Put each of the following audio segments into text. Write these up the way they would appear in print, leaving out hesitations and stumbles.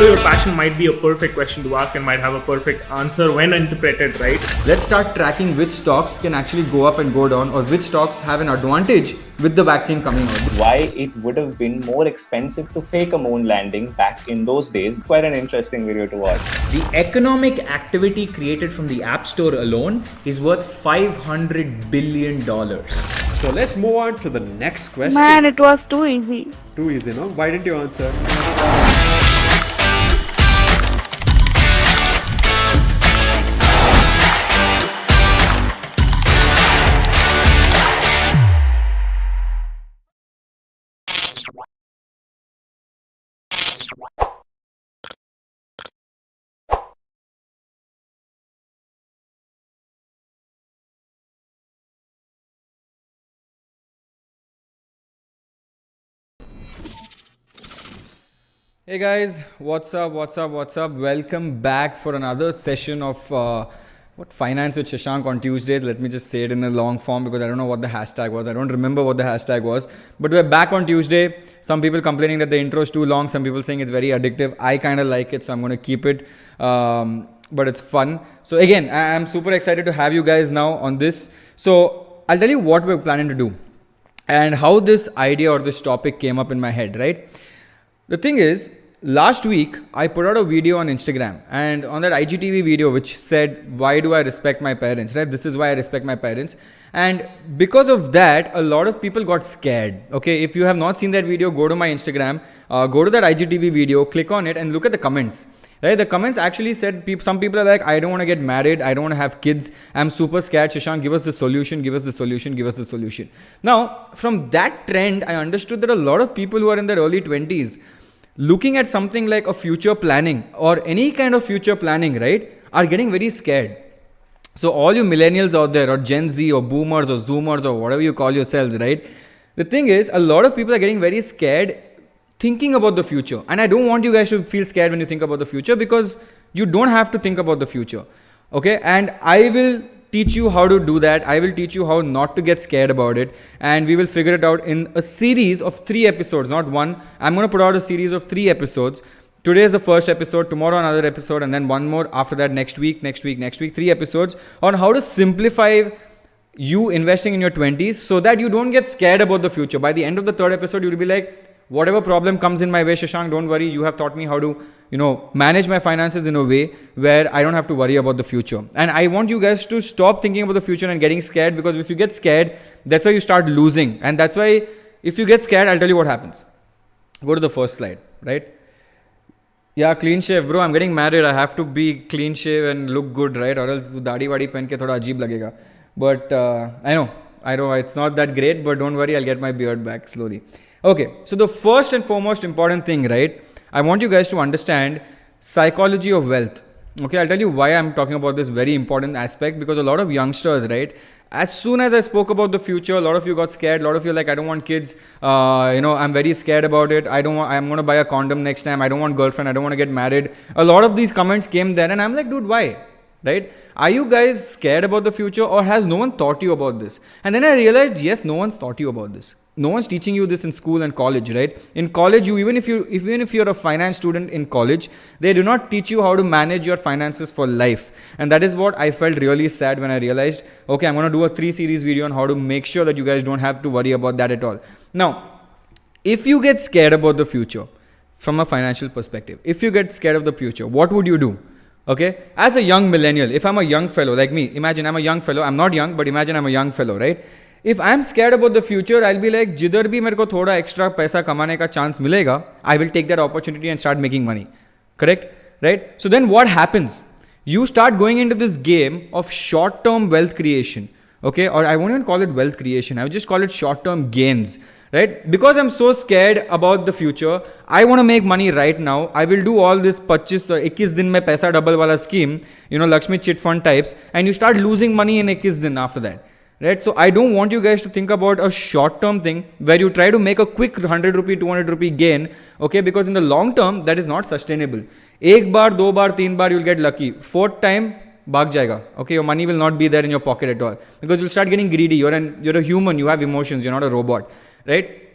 follow your passion might be a perfect question to ask and might have a perfect answer when interpreted right. Let's start tracking which stocks can actually go up and go down, or which stocks have an advantage with the vaccine coming out. Why it would have been more expensive to fake a moon landing back in those days. It's quite an interesting video to watch. The economic activity created from the App Store alone is worth $500 billion. So let's move on to the next question. Man, it was too easy. Too easy, no? Why didn't you answer? Hey guys, what's up? Welcome back for another session of Finance with Shashank on Tuesdays. Let me just say it in a long form because I don't know what the hashtag was. I don't remember what the hashtag was. But we're back on Tuesday. Some people complaining that the intro is too long. Some people saying it's very addictive. I kind of like it, so I'm going to keep it. But it's fun. So again, I'm super excited to have you guys now on this. So I'll tell you what we're planning to do and how this idea or this topic came up in my head, right? The thing is, last week I put out a video on Instagram, and on that IGTV video which said, why do I respect my parents, right? This is why I respect my parents. And because of that, a lot of people got scared. Okay, if you have not seen that video, go to my Instagram, go to that IGTV video, click on it and look at the comments. Right? The comments actually said, some people are like, I don't want to get married, I don't want to have kids, I'm super scared, Shashank, give us the solution, give us the solution, give us the solution. Now, from that trend, I understood that a lot of people who are in their early 20s, looking at something like a future planning or any kind of future planning, right, are getting very scared. So all you millennials out there, or Gen Z or boomers or zoomers or whatever you call yourselves, right, the thing is, a lot of people are getting very scared thinking about the future. And I don't want you guys to feel scared when you think about the future, because you don't have to think about the future. Okay, and I will teach you how to do that. I will teach you how not to get scared about it, and we will figure it out in a series of 3 episodes, not one. I'm going to put out a series of 3 episodes. Today is the first episode, tomorrow another episode, and then one more after that next week, 3 episodes on how to simplify you investing in your 20s so that you don't get scared about the future. By the end of the 3rd episode, you'll be like, whatever problem comes in my way, Shashank, don't worry. You have taught me how to, manage my finances in a way where I don't have to worry about the future. And I want you guys to stop thinking about the future and getting scared, because if you get scared, that's why you start losing. And that's why if you get scared, I'll tell you what happens. Go to the first slide, right? Yeah, clean shave, bro. I'm getting married. I have to be clean shave and look good, right? Or else daadi wadi pen ke thoda ajeeb lagega. But I know it's not that great, but don't worry, I'll get my beard back slowly. Okay, so the first and foremost important thing, right? I want you guys to understand psychology of wealth. Okay, I'll tell you why I'm talking about this very important aspect, because a lot of youngsters, right? As soon as I spoke about the future, a lot of you got scared. A lot of you are like, I don't want kids. I'm very scared about it. I'm going to buy a condom next time. I don't want girlfriend. I don't want to get married. A lot of these comments came there, and I'm like, dude, why? Right? Are you guys scared about the future, or has no one taught you about this? And then I realized, yes, no one's taught you about this. No one's teaching you this in school and college, right? In college, even if you're a finance student in college, they do not teach you how to manage your finances for life. And that is what I felt really sad when I realized, okay, I'm going to do a 3-series video on how to make sure that you guys don't have to worry about that at all. Now, if you get scared about the future from a financial perspective, if you get scared of the future, what would you do? Okay, as a young millennial, if I'm a young fellow like me, imagine I'm a young fellow, I'm not young, but imagine I'm a young fellow, right? If I'm scared about the future, I'll be like, jidhar bhi mere ko thoda extra paisa kamane ka chance milega, I will take that opportunity and start making money. Correct? Right? So then what happens? You start going into this game of short-term wealth creation. Okay, or I won't even call it wealth creation, I would just call it short-term gains. Right? Because I'm so scared about the future, I want to make money right now. I will do all this 21 din mein paisa double wala scheme, Lakshmi chit fund types, and you start losing money in 21 din after that. Right? So I don't want you guys to think about a short-term thing where you try to make a quick 100 rupee, 200 rupee gain. Okay, because in the long term, that is not sustainable. Ek baar, do baar, teen baar, you'll get lucky. 4th time, bhag jayega. Okay, your money will not be there in your pocket at all, because you'll start getting greedy. You're a human, you have emotions, you're not a robot. Right?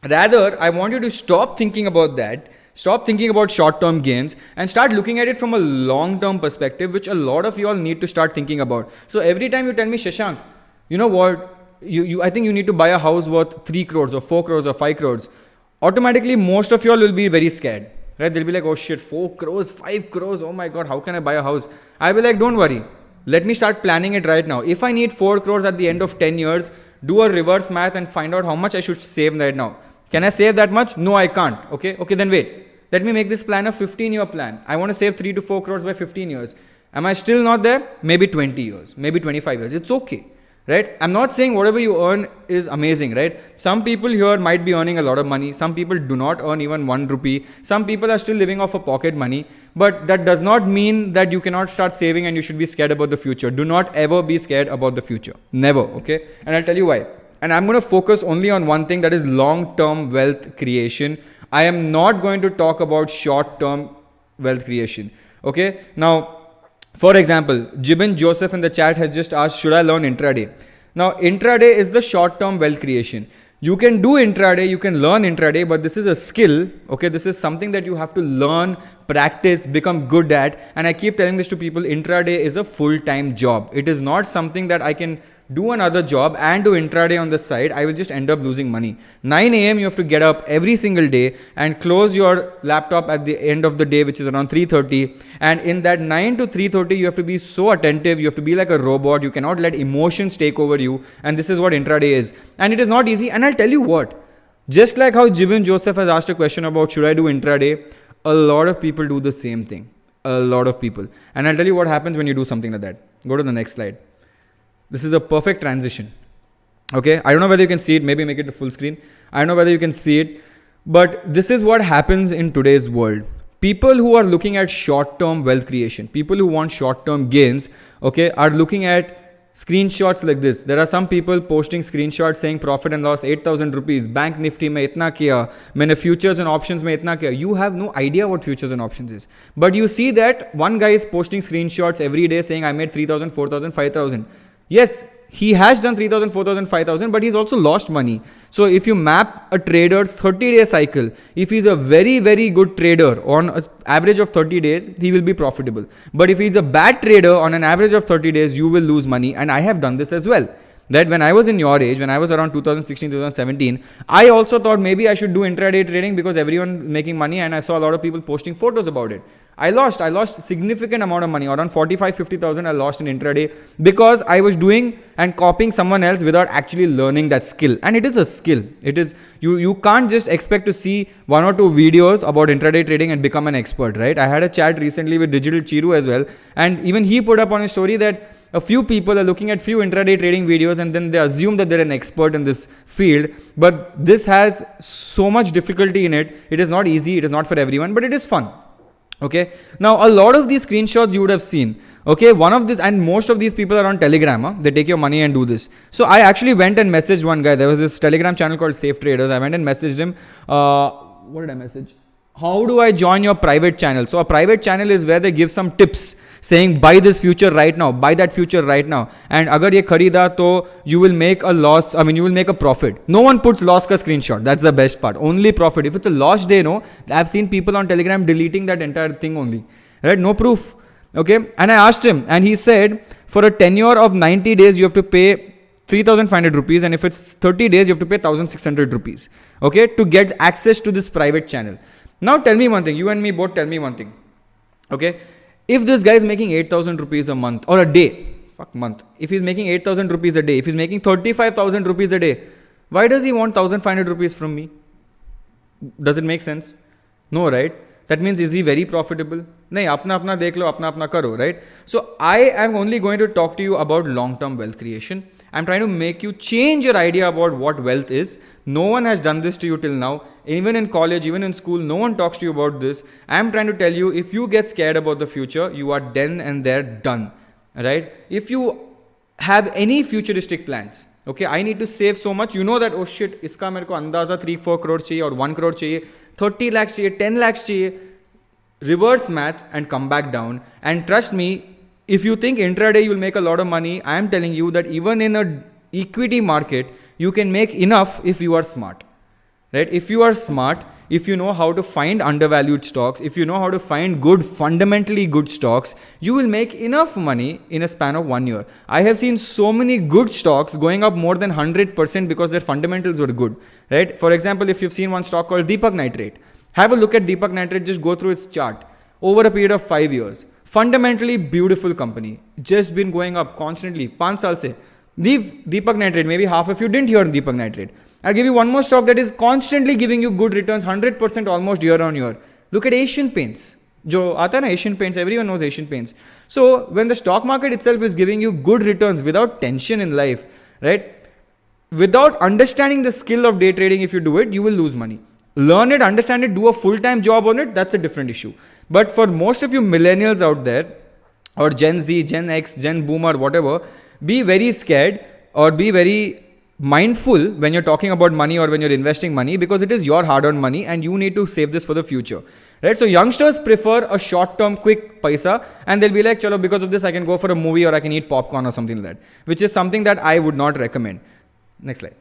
Rather, I want you to stop thinking about that. Stop thinking about short-term gains and start looking at it from a long-term perspective, which a lot of you all need to start thinking about. So every time you tell me, Shashank, you know what, I think you need to buy a house worth 3 crores or 4 crores or 5 crores. Automatically, most of you all will be very scared, right? They'll be like, oh shit, 4 crores, 5 crores. Oh my God, how can I buy a house? I'll be like, don't worry. Let me start planning it right now. If I need 4 crores at the end of 10 years, do a reverse math and find out how much I should save right now. Can I save that much? No, I can't. Okay, then wait. Let me make this plan a 15-year plan. I want to save 3 to 4 crores by 15 years. Am I still not there? Maybe 20 years, maybe 25 years. It's okay, right? I'm not saying whatever you earn is amazing, right? Some people here might be earning a lot of money. Some people do not earn even 1 rupee. Some people are still living off of pocket money. But that does not mean that you cannot start saving and you should be scared about the future. Do not ever be scared about the future. Never, okay? And I'll tell you why. And I'm going to focus only on one thing, that is long-term wealth creation. I am not going to talk about short-term wealth creation. Okay. Now, for example, Jibin Joseph in the chat has just asked, should I learn intraday? Now, intraday is the short-term wealth creation. You can do intraday, you can learn intraday, but this is a skill. Okay. This is something that you have to learn, practice, become good at. And I keep telling this to people, intraday is a full-time job. It is not something that I can do another job and do intraday on the side. I will just end up losing money. 9 a.m. you have to get up every single day and close your laptop at the end of the day, which is around 3:30. And in that 9 to 3:30, you have to be so attentive. You have to be like a robot. You cannot let emotions take over you. And this is what intraday is. And it is not easy. And I'll tell you what, just like how Jibin Joseph has asked a question about should I do intraday, a lot of people do the same thing. A lot of people. And I'll tell you what happens when you do something like that. Go to the next slide. This is a perfect transition. Okay, I don't know whether you can see it. Maybe make it to full screen. I don't know whether you can see it. But this is what happens in today's world. People who are looking at short-term wealth creation, people who want short-term gains, okay, are looking at screenshots like this. There are some people posting screenshots saying profit and loss 8,000 rupees, bank nifty mein itna kiya, maine futures and options mein itna kiya. You have no idea what futures and options is. But you see that one guy is posting screenshots every day saying I made 3,000, 4,000, 5,000. Yes, he has done 3,000, 4,000, 5,000, but he's also lost money. So if you map a trader's 30-day cycle, if he's a very, very good trader on an average of 30 days, he will be profitable. But if he's a bad trader on an average of 30 days, you will lose money. And I have done this as well. That when I was in your age, when I was around 2016, 2017, I also thought maybe I should do intraday trading because everyone making money and I saw a lot of people posting photos about it. I lost significant amount of money, around 45, 50,000 I lost in intraday because I was doing and copying someone else without actually learning that skill. And it is a skill. It is, you can't just expect to see 1 or 2 videos about intraday trading and become an expert, right? I had a chat recently with Digital Chiru as well. And even he put up on his story that a few people are looking at few intraday trading videos and then they assume that they're an expert in this field. But this has so much difficulty in it. It is not easy. It is not for everyone, but it is fun. Okay. Now, a lot of these screenshots you would have seen. Okay. One of this, and most of these people are on Telegram. Huh? They take your money and do this. So I actually went and messaged one guy. There was this Telegram channel called Safe Traders. I went and messaged him. What did I message? How do I join your private channel? So a private channel is where they give some tips saying buy this future right now, buy that future right now. And agar ye kharida to you will make a loss. I mean, you will make a profit. No one puts loss ka screenshot. That's the best part. Only profit. If it's a loss day, no, I've seen people on Telegram deleting that entire thing only. Right? No proof. Okay. And I asked him and he said for a tenure of 90 days, you have to pay 3,500 rupees. And if it's 30 days, you have to pay 1,600 rupees. Okay. To get access to this private channel. Now tell me one thing, you and me both tell me one thing, okay? If this guy is making 8,000 rupees a month or a day, if he's making 8,000 rupees a day, if he's making 35,000 rupees a day, why does he want 1,500 rupees from me? Does it make sense? No, right? That means is he very profitable? Nahi, apna dekh lo, apna karo, right? So I am only going to talk to you about long-term wealth creation. I'm trying to make you change your idea about what wealth is. No one has done this to you till now. Even in college, even in school, no one talks to you about this. I'm trying to tell you, if you get scared about the future, you are then and there done, right? If you have any futuristic plans, okay, I need to save so much, you know that, oh shit, iska mere ko andaza 3-4 crore chahiye or 1 crore chahiye, 30 lakhs chahiye, 10 lakhs chahiye, reverse math and come back down. And trust me, if you think intraday you will make a lot of money, I am telling you that even in a equity market, you can make enough if you are smart. right? If you are smart, if you know how to find undervalued stocks, if you know how to find good, fundamentally good stocks, you will make enough money in a span of 1 year. I have seen so many good stocks going up more than 100% because their fundamentals were good, right? For example, if you've seen one stock called 𝗬𝗏 Nitrate, have a look at 𝗬𝗏 Nitrate, just go through its chart over a period of 5 years. Fundamentally beautiful company, just been going up constantly. 5 saal se. Leave 𝗬𝗏 Nitrate, maybe half of you didn't hear 𝗬𝗏 Nitrate. I'll give you one more stock that is constantly giving you good returns, 100% almost year on year. Look at Asian Paints. Jo aata hai na Asian Paints, everyone knows Asian Paints. So when the stock market itself is giving you good returns without tension in life, right? Without understanding the skill of day trading, if you do it, you will lose money. Learn it, understand it, do a full-time job on it, that's a different issue. But for most of you millennials out there, or Gen Z, Gen X, Gen Boomer, whatever, be very scared or be very mindful when you're talking about money or when you're investing money, because it is your hard-earned money and you need to save this for the future, right? So youngsters prefer a short-term quick paisa, and they'll be like, chalo, because of this I can go for a movie or I can eat popcorn or something like that, which is something that I would not recommend. Next slide.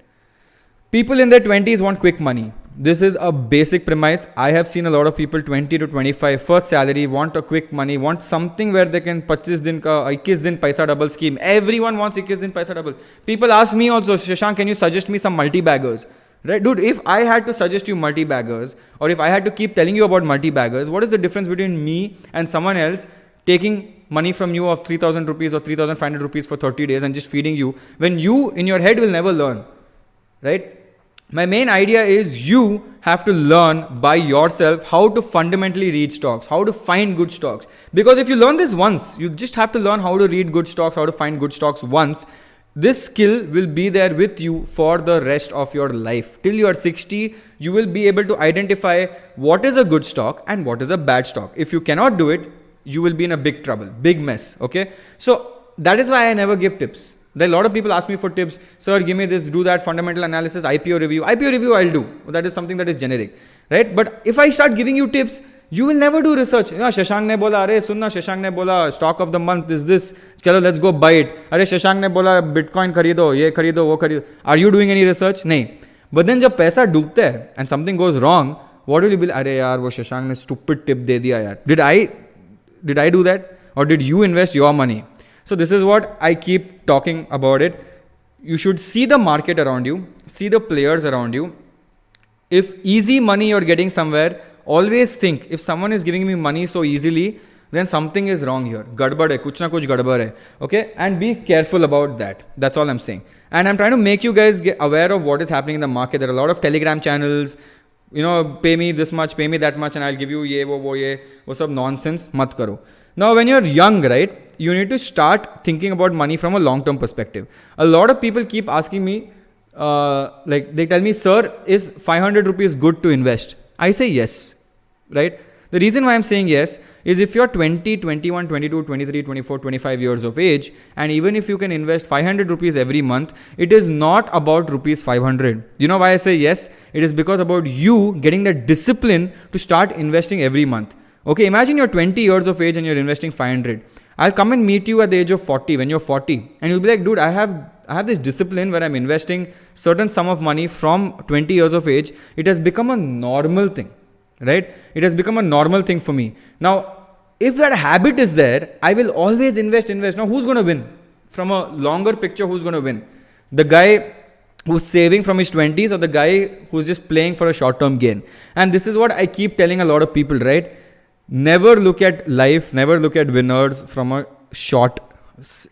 People in their 20s want quick money. This is a basic premise. I have seen a lot of people 20 to 25, first salary, want a quick money, want something where they can 25 din ka 21 din paisa double scheme. Everyone wants 21 din paisa double. People ask me also, Shashank, can you suggest me some multi-baggers? Right, dude, if I had to suggest you multi-baggers, or if I had to keep telling you about multi-baggers, what is the difference between me and someone else taking money from you of 3,000 rupees or 3,500 rupees for 30 days and just feeding you, when you in your head will never learn, right? My main idea is you have to learn by yourself how to fundamentally read stocks, how to find good stocks. Because if you learn this once, you just have to learn how to read good stocks, how to find good stocks once. This skill will be there with you for the rest of your life. Till you are 60, you will be able to identify what is a good stock and what is a bad stock. If you cannot do it, you will be in a big trouble, big mess, okay? So that is why I never give tips. There are a lot of people ask me for tips. Sir, give me this, do that, fundamental analysis, IPO review. IPO review I'll do. That is something that is generic, right? But if I start giving you tips, you will never do research. Yeah, Shashank ne bola, arey sunna, Shashank ne bola, stock of the month is this. Chalo, let's go buy it. Arey Shashank ne bola, Bitcoin kharido, ye kharido, wo kharido. Are you doing any research? No. But then jab paisa doobte hai and something goes wrong, what will you be like? Arey yaar, wo Shashank ne stupid tip de diya yaar. Did I do that? Or did you invest your money? So this is what I keep talking about it. You should see the market around you, see the players around you. If easy money you're getting somewhere, always think, if someone is giving me money so easily, then something is wrong here. Gadbad hai, kuch na kuch gadbad hai. Okay? And be careful about that. That's all I'm saying. And I'm trying to make you guys get aware of what is happening in the market. There are a lot of Telegram channels, you know, pay me this much, pay me that much, and I'll give you ye, wo ye, wo sab nonsense, mat karo. Now, when you're young, right, you need to start thinking about money from a long-term perspective. A lot of people keep asking me, like they tell me, sir, is 500 rupees good to invest? I say yes, right? The reason why I'm saying yes is if you're 20, 21, 22, 23, 24, 25 years of age, and even if you can invest 500 rupees every month, it is not about rupees 500. You know why I say yes? It is because about you getting the discipline to start investing every month. Okay, imagine you're 20 years of age and you're investing 500. I'll come and meet you at the age of 40 when you're 40, and you'll be like, dude, I have this discipline where I'm investing certain sum of money from 20 years of age. It has become a normal thing, right? It has become a normal thing for me. Now, if that habit is there, I will always invest. Now, who's going to win? From a longer picture, who's going to win? The guy who's saving from his 20s or the guy who's just playing for a short-term gain? And this is what I keep telling a lot of people, right? Never look at life, never look at winners from a short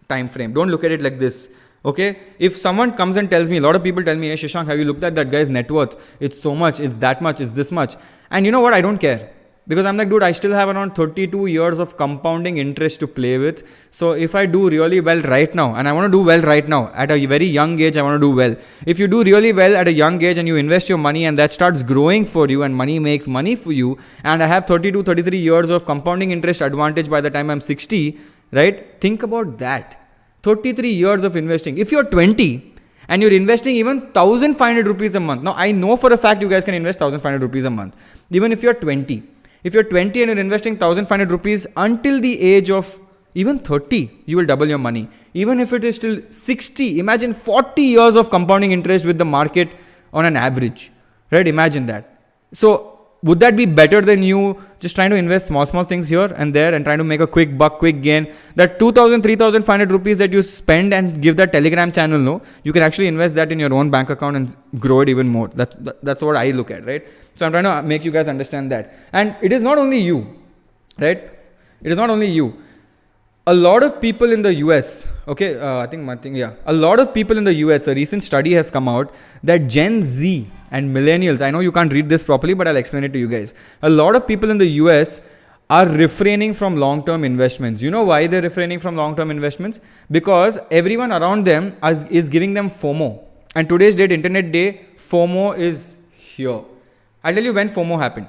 time frame. Don't look at it like this. Okay? If someone comes and tells me, a lot of people tell me, hey Shashank, have you looked at that guy's net worth? It's so much, it's that much, it's this much. And you know what? I don't care. Because I'm like, dude, I still have around 32 years of compounding interest to play with. So if I do really well right now, and I want to do well right now, at a very young age, I want to do well. If you do really well at a young age and you invest your money and that starts growing for you and money makes money for you, and I have 32, 33 years of compounding interest advantage by the time I'm 60, right? Think about that. 33 years of investing. If you're 20 and you're investing even 1,500 rupees a month. Now, I know for a fact you guys can invest 1,500 rupees a month. Even if you're 20. If you're 20 and you're investing 1,500 rupees until the age of even 30, you will double your money. Even if it is still 60, imagine 40 years of compounding interest with the market on an average. right? Imagine that. So would that be better than you just trying to invest small things here and there and trying to make a quick buck, quick gain? That 2,000, 3,500 rupees that you spend and give that Telegram channel, no, you can actually invest that in your own bank account and grow it even more. That's what I look at, right? So I'm trying to make you guys understand that. And it is not only you, right? It is not only you. A lot of people in the US, okay, a lot of people in the US, a recent study has come out that Gen Z and millennials, I know you can't read this properly, but I'll explain it to you guys. A lot of people in the US are refraining from long-term investments. You know why they're refraining from long-term investments? Because everyone around them is giving them FOMO. And today's date, internet day, FOMO is here. I'll tell you when FOMO happened.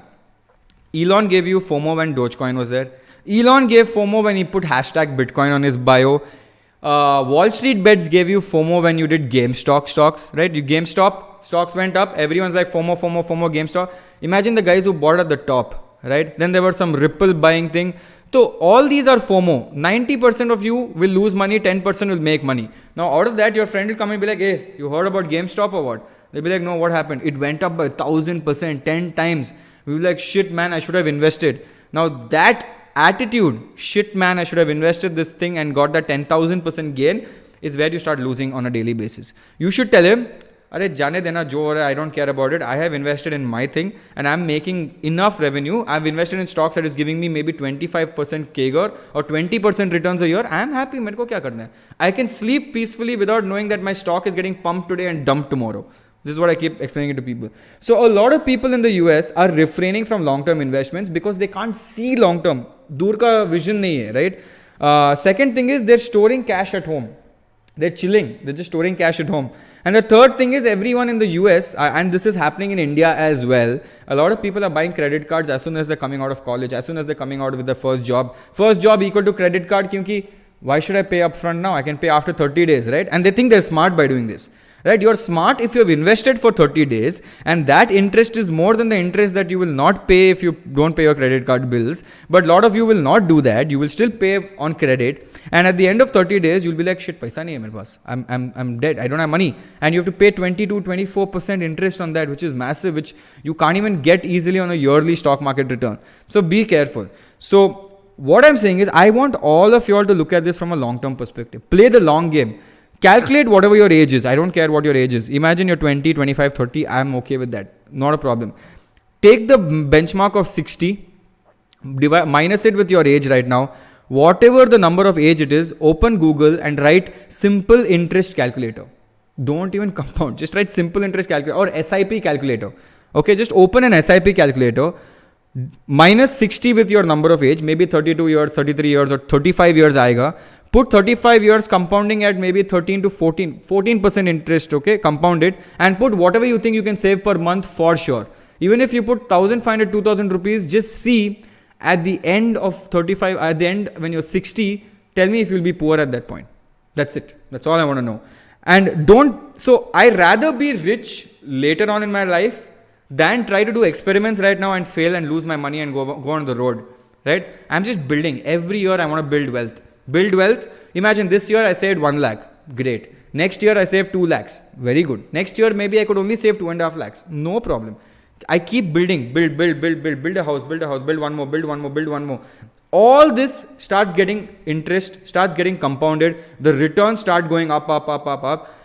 Elon gave you FOMO when Dogecoin was there. Elon gave FOMO when he put hashtag Bitcoin on his bio. Wall Street Bets gave you FOMO when you did GameStop stocks, right? GameStop stocks went up. Everyone's like FOMO, GameStop. Imagine the guys who bought at the top, right? Then there was some Ripple buying thing. So all these are FOMO. 90% of you will lose money, 10% will make money. Now out of that, your friend will come and be like, hey, you heard about GameStop or what? They'll be like, no, what happened? It went up by 1,000%, 10 times. We'll be like, shit man, I should have invested. Now that attitude, shit man, I should have invested this thing and got that 10,000% gain, is where you start losing on a daily basis. You should tell him, Arey jane dena jo ho raha hai, I don't care about it. I have invested in my thing and I'm making enough revenue. I've invested in stocks that is giving me maybe 25% CAGR or 20% returns a year. I'm happy. Mereko kya karna hai? I can sleep peacefully without knowing that my stock is getting pumped today and dumped tomorrow. This is what I keep explaining it to people. So a lot of people in the US are refraining from long-term investments because they can't see long-term. Dur ka vision nahi hai, right? Second thing is they're storing cash at home. They're chilling. They're just storing cash at home. And the third thing is everyone in the US, and this is happening in India as well, a lot of people are buying credit cards as soon as they're coming out of college, as soon as they're coming out with their first job. First job equal to credit card, kyunki why should I pay upfront now? I can pay after 30 days, right? And they think they're smart by doing this. Right? You're smart if you have invested for 30 days and that interest is more than the interest that you will not pay if you don't pay your credit card bills. But a lot of you will not do that. You will still pay on credit. And at the end of 30 days, you'll be like, shit, paisa nahi hai mere paas. I'm dead. I don't have money. And you have to pay 20 to 24% interest on that, which is massive, which you can't even get easily on a yearly stock market return. So be careful. So what I'm saying is I want all of you all to look at this from a long-term perspective. Play the long game. Calculate whatever your age is. I don't care what your age is. Imagine you're 20, 25, 30. I'm okay with that. Not a problem. Take the benchmark of 60, minus it with your age right now. Whatever the number of age it is, open Google and write simple interest calculator. Don't even compound. Just write simple interest calculator or SIP calculator. Okay, just open an SIP calculator. Minus 60 with your number of age, maybe 32 years, 33 years or 35 years aayega. Put 35 years compounding at maybe 13 to 14% interest, okay, compounded, and put whatever you think you can save per month for sure. Even if you put 1,500, 2,000 rupees, just see at the end of 35, at the end when you're 60, tell me if you'll be poor at that point. That's it. That's all I want to know. And so I rather be rich later on in my life than try to do experiments right now and fail and lose my money and go on the road, right? I'm just building. Every year I want to build wealth. Build wealth. Imagine this year I saved 1 lakh. Great. Next year I saved 2 lakhs. Very good. Next year maybe I could only save 2.5 lakhs. No problem. I keep building. Build a house, build one more. All this starts getting interest, starts getting compounded. The returns start going up.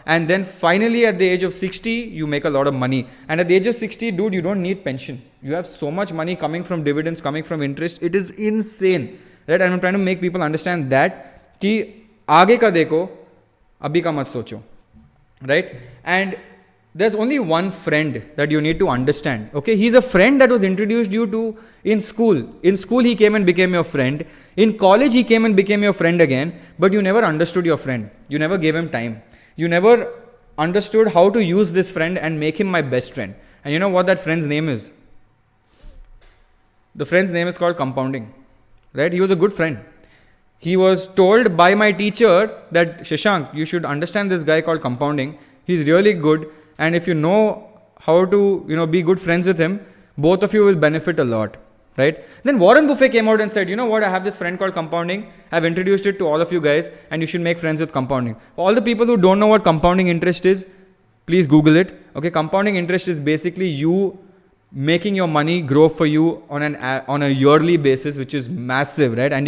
And then finally at the age of 60, you make a lot of money. And at the age of 60, dude, you don't need pension. You have so much money coming from dividends, coming from interest. It is insane. Right? And I'm trying to make people understand that कि आगे का देखो, अभी का मत सोचो. Right? And there's only one friend that you need to understand. Okay? He's a friend that was introduced you to in school. In school, he came and became your friend. In college, he came and became your friend again. But you never understood your friend. You never gave him time. You never understood how to use this friend and make him my best friend. And you know what that friend's name is? The friend's name is called compounding. Right? He was a good friend. He was told by my teacher that, Shashank, you should understand this guy called compounding. He's really good. And if you know how to, be good friends with him, both of you will benefit a lot. Right? Then Warren Buffett came out and said, you know what? I have this friend called compounding. I've introduced it to all of you guys and you should make friends with compounding. For all the people who don't know what compounding interest is, Please Google it. Okay, compounding interest is basically you making your money grow for you on a yearly basis, which is massive, right? And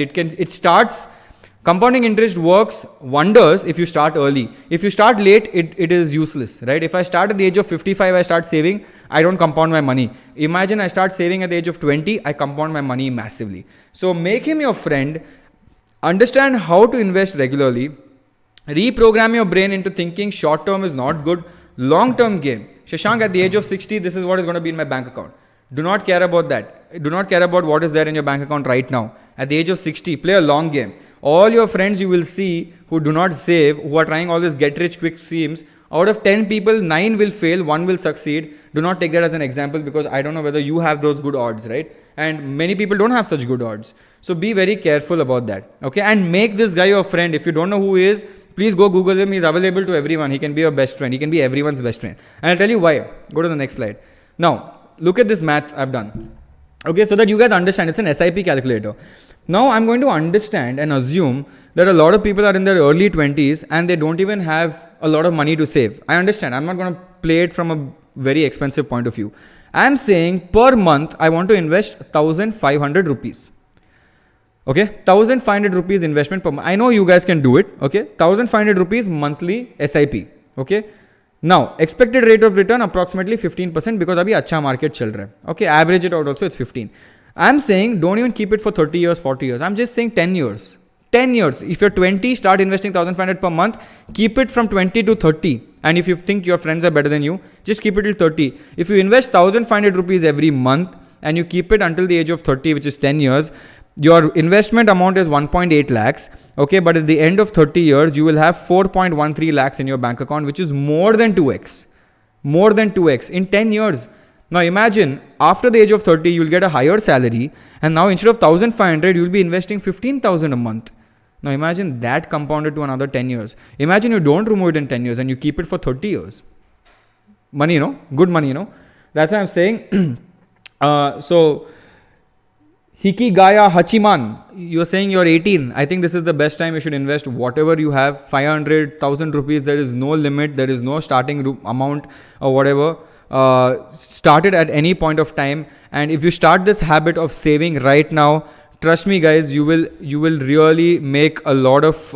compounding interest works wonders if you start early. If you start late, it is useless, right? If I start at the age of 55, I start saving, I don't compound my money. Imagine I start saving at the age of 20, I compound my money massively. So make him your friend, understand how to invest regularly, reprogram your brain into thinking short term is not good, long term game. Shashank, at the age of 60, this is what is going to be in my bank account. Do not care about that. Do not care about what is there in your bank account right now. At the age of 60, play a long game. All your friends you will see who do not save, who are trying all these get rich quick schemes, out of 10 people, 9 will fail, 1 will succeed. Do not take that as an example, because I don't know whether you have those good odds, right? And many people don't have such good odds. So be very careful about that. Okay. And make this guy your friend. If you don't know who he is, please go Google him. He's available to everyone. He can be your best friend. He can be everyone's best friend. And I'll tell you why. Go to the next slide. Now, look at this math I've done. Okay, so that you guys understand, it's an SIP calculator. Now, I'm going to understand and assume that a lot of people are in their early 20s and they don't even have a lot of money to save. I understand. I'm not going to play it from a very expensive point of view. I'm saying per month, I want to invest 1,500 rupees. Okay, 1,500 rupees investment per month. I know you guys can do it. Okay, 1,500 rupees monthly SIP. Okay, now expected rate of return approximately 15% because abhi acha market chal raha hai. Okay, average it out also, it's 15. I'm saying don't even keep it for 30 years, 40 years. I'm just saying 10 years. 10 years. If you're 20, start investing 1,500 per month. Keep it from 20 to 30. And if you think your friends are better than you, just keep it till 30. If you invest 1,500 rupees every month and you keep it until the age of 30, which is 10 years, your investment amount is 1.8 lakhs. Okay, but at the end of 30 years, you will have 4.13 lakhs in your bank account, which is more than 2x. More than 2x in 10 years. Now imagine after the age of 30, you'll get a higher salary. And now instead of 1,500, you'll be investing 15,000 a month. Now imagine that compounded to another 10 years. Imagine you don't remove it in 10 years and you keep it for 30 years. Money, good money, That's what I'm saying. So, 𝗕𝗍𝗀 you're saying you're 18. I think this is the best time you should invest whatever you have. 500, 1,000 rupees. There is no limit. There is no starting amount or whatever. Start it at any point of time. And if you start this habit of saving right now, trust me guys, you will really make a lot of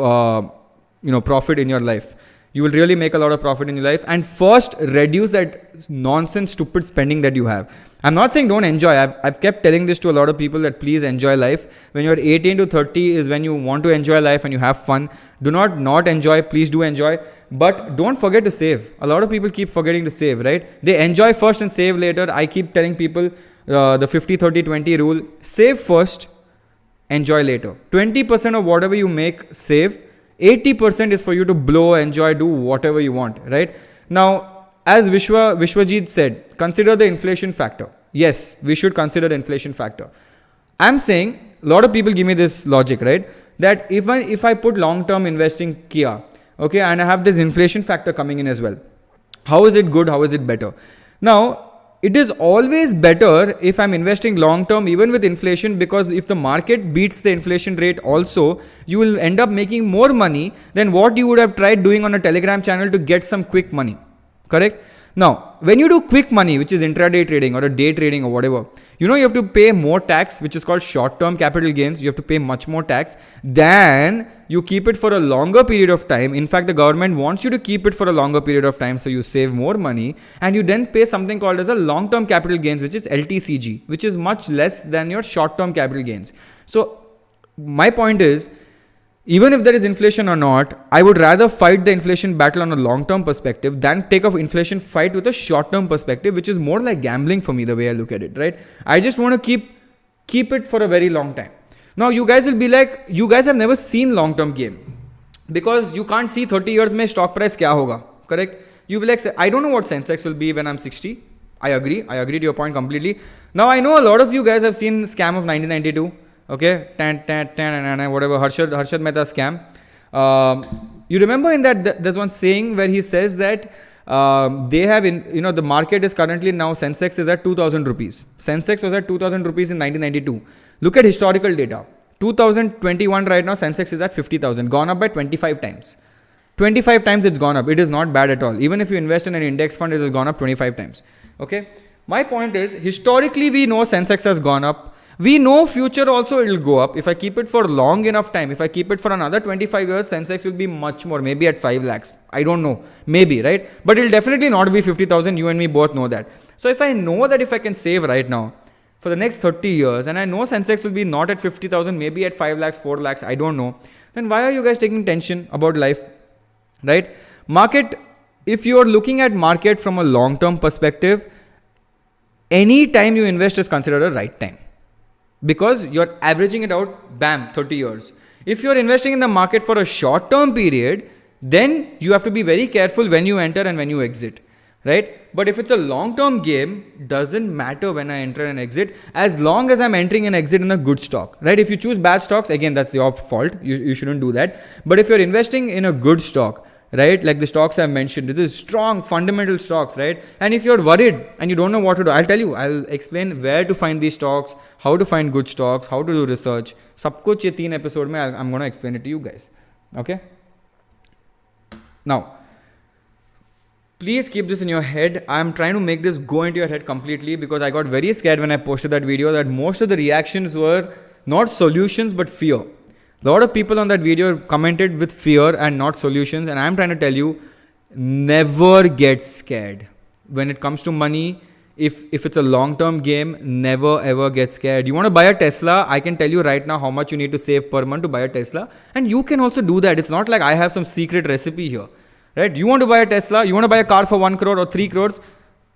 profit in your life. You will really make a lot of profit in your life. And first, reduce that nonsense, stupid spending that you have. I'm not saying don't enjoy. I've kept telling this to a lot of people that please enjoy life. When you're 18 to 30 is when you want to enjoy life and you have fun. Do not enjoy. Please do enjoy. But don't forget to save. A lot of people keep forgetting to save, right? They enjoy first and save later. I keep telling people the 50-30-20 rule. Save first, enjoy later. 20% of whatever you make, save. 80% is for you to blow, enjoy, do whatever you want, right? Now, as 𝗍𝗶𝗱 said, consider the inflation factor. Yes, we should consider the inflation factor. I'm saying, a lot of people give me this logic, right? That if I put long-term investing Kia, okay, and I have this inflation factor coming in as well. How is it good? How is it better? Now, it is always better if I'm investing long term even with inflation, because if the market beats the inflation rate also, you will end up making more money than what you would have tried doing on a Telegram channel to get some quick money. Correct? Now, when you do quick money, which is intraday trading or a day trading or whatever, you have to pay more tax, which is called short-term capital gains. You have to pay much more tax than you keep it for a longer period of time. In fact, the government wants you to keep it for a longer period of time, so you save more money, and you then pay something called as a long-term capital gains, which is LTCG, which is much less than your short-term capital gains. So my point is, even if there is inflation or not, I would rather fight the inflation battle on a long-term perspective than take an inflation fight with a short-term perspective, which is more like gambling for me, the way I look at it, right? I just want to keep it for a very long time. Now, you guys will be like, you guys have never seen long-term game, because you can't see 30 years mein stock price kya hoga, correct? You'll be like, I don't know what Sensex will be when I'm 60. I agree to your point completely. Now, I know a lot of you guys have seen scam of 1992. Okay, whatever, 𝗕𝗏 𝗦𝗺 scam. You remember in that there's one saying where he says that they have the market is currently now, Sensex is at 2,000 rupees. Sensex was at 2,000 rupees in 1992. Look at historical data. 2021 right now, Sensex is at 50,000, gone up by 25 times. 25 times it's gone up. It is not bad at all. Even if you invest in an index fund, it has gone up 25 times. Okay. My point is, historically, we know Sensex has gone up. We know future also it will go up. If I keep it for long enough time, if I keep it for another 25 years, Sensex will be much more, maybe at 5 lakhs. I don't know. Maybe, right? But it will definitely not be 50,000. You and me both know that. So if I know that if I can save right now for the next 30 years, and I know Sensex will be not at 50,000, maybe at 5 lakhs, 4 lakhs, I don't know. Then why are you guys taking tension about life? Right? Market, if you are looking at market from a long-term perspective, any time you invest is considered a right time. Because you're averaging it out, bam, 30 years. If you're investing in the market for a short-term period, then you have to be very careful when you enter and when you exit, right? But if it's a long-term game, doesn't matter when I enter and exit, as long as I'm entering and exit in a good stock, right? If you choose bad stocks, again, that's your fault. You shouldn't do that. But if you're investing in a good stock, right? Like the stocks I've mentioned, it is strong fundamental stocks, right? And if you're worried and you don't know what to do, I'll tell you, I'll explain where to find these stocks, how to find good stocks, how to do research. Sab kuch ye 3 episode mein I'm going to explain it to you guys. Okay. Now, please keep this in your head. I'm trying to make this go into your head completely because I got very scared when I posted that video that most of the reactions were not solutions, but fear. A lot of people on that video commented with fear and not solutions. And I'm trying to tell you, never get scared. When it comes to money, if it's a long-term game, never ever get scared. You want to buy a Tesla, I can tell you right now how much you need to save per month to buy a Tesla. And you can also do that. It's not like I have some secret recipe here. Right? You want to buy a Tesla, you want to buy a car for 1 crore or 3 crores,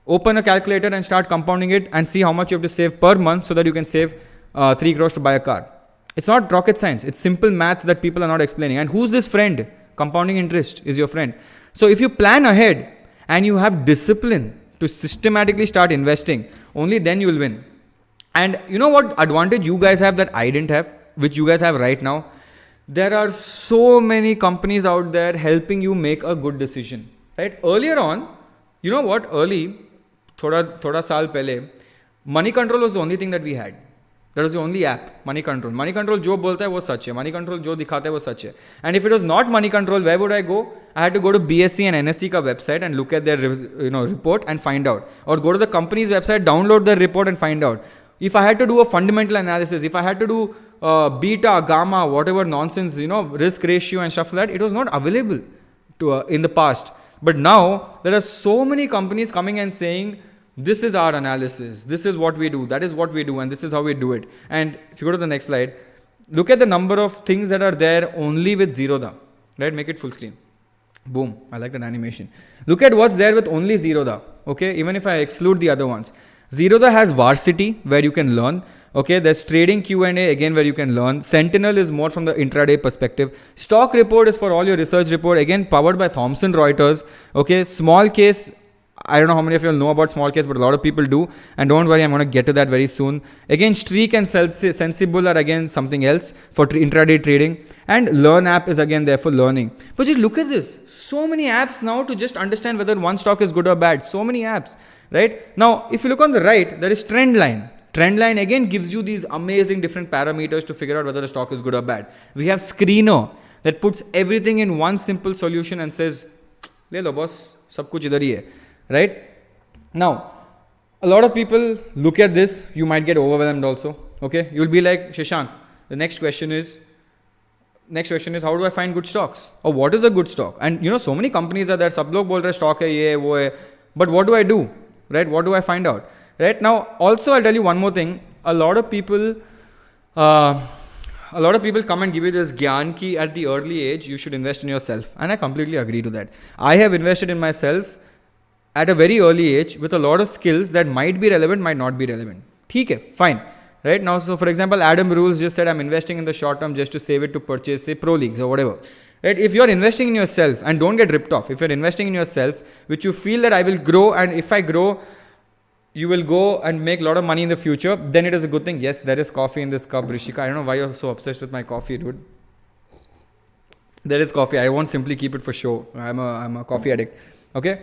open a calculator and start compounding it and see how much you have to save per month so that you can save 3 crores to buy a car. It's not rocket science. It's simple math that people are not explaining. And who's this friend? Compounding interest is your friend. So if you plan ahead and you have discipline to systematically start investing, only then you will win. And you know what advantage you guys have that I didn't have, which you guys have right now? There are so many companies out there helping you make a good decision. Right? Earlier on, you know what? Early, thoda saal pehle, money control was the only thing that we had. That was the only app, Money Control. Money Control jo bolta hai wo sach hai. Money Control jo dikhata hai wo sach hai. And if it was not Money Control, where would I go? I had to go to BSC and NSC ka website and look at their report and find out. Or go to the company's website, download their report and find out. If I had to do a fundamental analysis, if I had to do beta, gamma, whatever nonsense, risk ratio and stuff like that, it was not available to in the past. But now there are so many companies coming and saying, this is our analysis, this is what we do, that is what we do, and this is how we do it. And if you go to the next slide, look at the number of things that are there only with Zerodha, right? Make it full screen. Boom. I like that animation. Look at what's there with only Zerodha. Okay. Even if I exclude the other ones, Zerodha has Varsity where you can learn. Okay. There's trading Q&A again where you can learn. Sentinel is more from the intraday perspective. Stock report is for all your research report, again powered by Thomson Reuters. Okay. Smallcase. I don't know how many of you know about Smallcase, but a lot of people do. And don't worry, I'm going to get to that very soon. Again, Streak and Sensible are again something else for intraday trading. And Learn app is again there for learning. But just look at this. So many apps now to just understand whether one stock is good or bad. So many apps, right? Now, if you look on the right, there is Trendline. Trendline again gives you these amazing different parameters to figure out whether a stock is good or bad. We have Screener that puts everything in one simple solution and says, le lo boss, sab kuch idhar hi hai. Right? Now, a lot of people look at this, you might get overwhelmed also. Okay? You'll be like, Shashank, the next question is, how do I find good stocks? Or what is a good stock? And so many companies are there, sab log bol rahe stock hai, ye, wo hai. But what do I do? Right? What do I find out? Right? Now, also I'll tell you one more thing. A lot of people come and give you this gyan ki at the early age, you should invest in yourself. And I completely agree to that. I have invested in myself at a very early age with a lot of skills that might be relevant, might not be relevant. Okay, fine. Right now, so for example, Adam Rules just said, I'm investing in the short term just to save it to purchase, say, pro leagues or whatever. Right? If you're investing in yourself, and don't get ripped off, if you're investing in yourself, which you feel that I will grow, and if I grow, you will go and make a lot of money in the future, then it is a good thing. Yes, there is coffee in this cup, Rishika. I don't know why you're so obsessed with my coffee, dude. There is coffee. I won't simply keep it for show. I'm a coffee addict. Okay.